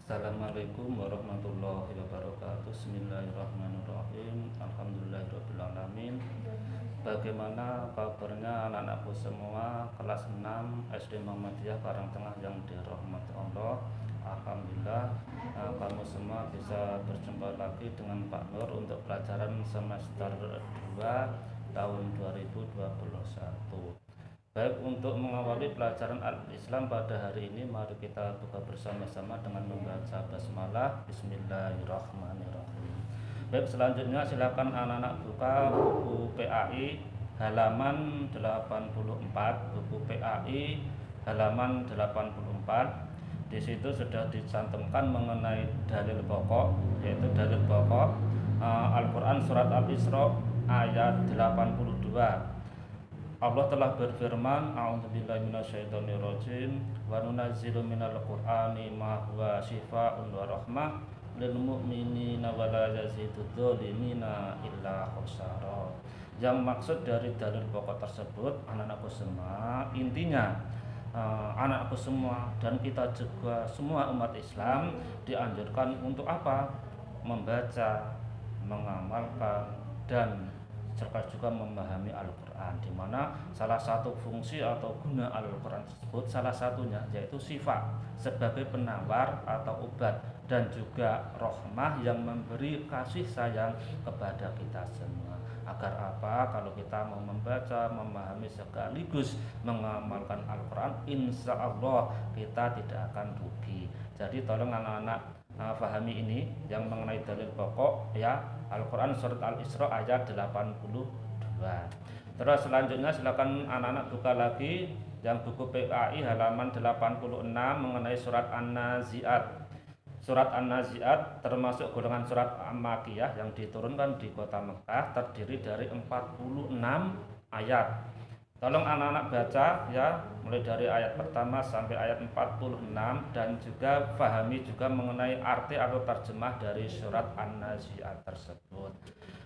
Assalamualaikum warahmatullahi wabarakatuh. Bismillahirrahmanirrahim. Alhamdulillahirrahmanirrahim. Bagaimana kabarnya anak-anakku semua kelas 6 SD Muhammadiyah Karangtengah yang dirahmati Allah? Alhamdulillah, kamu semua bisa berjumpa lagi dengan Pak Nur untuk pelajaran semester 2 tahun 2021. Baik, untuk mengawali pelajaran Al-Islam pada hari ini, mari kita buka bersama-sama dengan membaca basmalah. Bismillahirrahmanirrahim. Baik, selanjutnya silakan anak-anak buka buku PAI halaman 84, buku PAI halaman 84. Di situ sudah dicantumkan mengenai dalil pokok, yaitu dalil pokok Al-Quran surat Al-Isra ayat 82. Allah telah berfirman, a'udzubillahi minasyaitonirrajim, wa nunazzilu minal qur'ani ma huwa syifaa'un wa rahmah lil mu'minina wa la yazidudz dzalimina illa khusara. Yang maksud dari dalil pokok tersebut, anak-anakku semua, intinya anak-anakku semua dan kita juga semua umat Islam dianjurkan untuk apa? Membaca, mengamalkan, dan serta juga memahami Al-Quran, di mana salah satu fungsi atau guna Al-Quran tersebut salah satunya yaitu sifat sebagai penawar atau obat, dan juga rahmah yang memberi kasih sayang kepada kita semua. Agar apa? Kalau kita mau membaca, memahami sekaligus mengamalkan Al-Quran, insya Allah kita tidak akan rugi. Jadi tolong anak-anak fahami ini yang mengenai dalil pokok ya, Al-Quran surat Al-Isra ayat 82. Terus selanjutnya silakan anak-anak buka lagi yang buku PAI halaman 86 mengenai surat An-Nazi'at. Surat An-Nazi'at termasuk golongan surat Makkiyah yang diturunkan di kota Mekah, terdiri dari 46 ayat. Tolong anak-anak baca ya, mulai dari ayat pertama sampai ayat 46, dan juga pahami juga mengenai arti atau terjemah dari surat An-Nazi'at tersebut.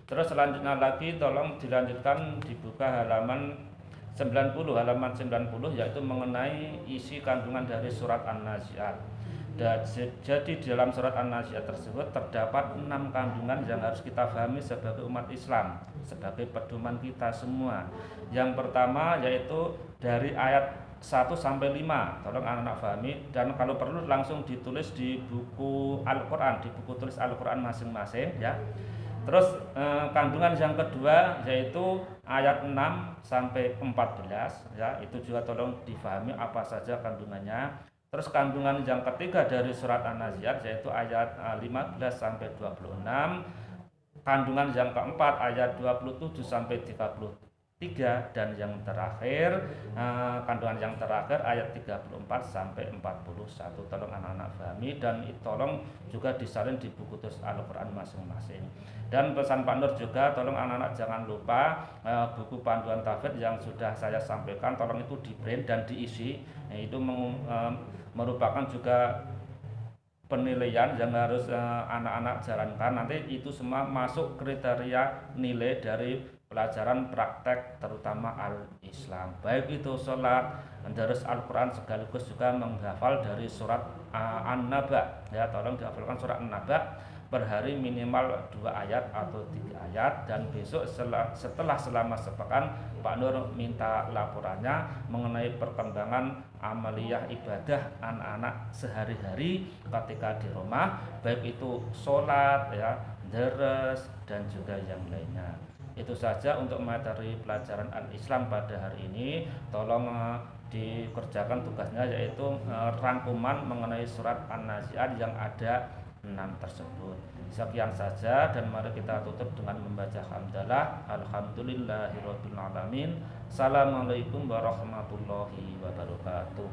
Terus selanjutnya lagi tolong dilanjutkan dibuka halaman 90, yaitu mengenai isi kandungan dari surat An-Nazi'at. Jadi di dalam surat An-Nazi'at tersebut terdapat 6 kandungan yang harus kita pahami sebagai umat Islam, sebagai pedoman kita semua. Yang pertama yaitu dari ayat 1 sampai 5. Tolong anak-anak pahami, dan kalau perlu langsung ditulis di buku Al-Quran, di buku tulis Al-Quran masing-masing ya. Terus kandungan yang kedua yaitu ayat 6 sampai 14 ya, itu juga tolong difahami apa saja kandungannya. Terus kandungan yang ketiga dari surat An-Nazi'at yaitu ayat 15 sampai 26. Kandungan yang keempat ayat 27 sampai 33, dan yang terakhir kandungan yang terakhir ayat 34 sampai 41. Tolong anak-anak pahami, dan tolong juga disalin di buku tulis Al-Quran masing-masing. Dan pesan Pak Nur juga, tolong anak-anak jangan lupa buku panduan tahfidz yang sudah saya sampaikan, tolong itu di print dan diisi. Itu merupakan juga penilaian yang harus anak-anak jalankan. Nanti itu semua masuk kriteria nilai dari pelajaran praktek terutama Al-Islam, baik itu sholat, mendarus Al-Quran, sekaligus juga menghafal dari surat An-Naba ya. Tolong dihafalkan surat An-Naba per hari minimal 2 ayat atau 3 ayat, dan besok setelah selama sepekan Pak Nur minta laporannya mengenai perkembangan amaliyah ibadah anak-anak sehari-hari ketika di rumah, baik itu sholat ya, deres, dan juga yang lainnya. Itu saja untuk materi pelajaran Al-Islam pada hari ini. Tolong dikerjakan tugasnya, yaitu rangkuman mengenai surat An-Nazi'at yang ada 6 tersebut. Sekian saja, dan mari kita tutup dengan membaca hamdalah. Alhamdulillahirabbil alamin. Assalamualaikum warahmatullahi wabarakatuh.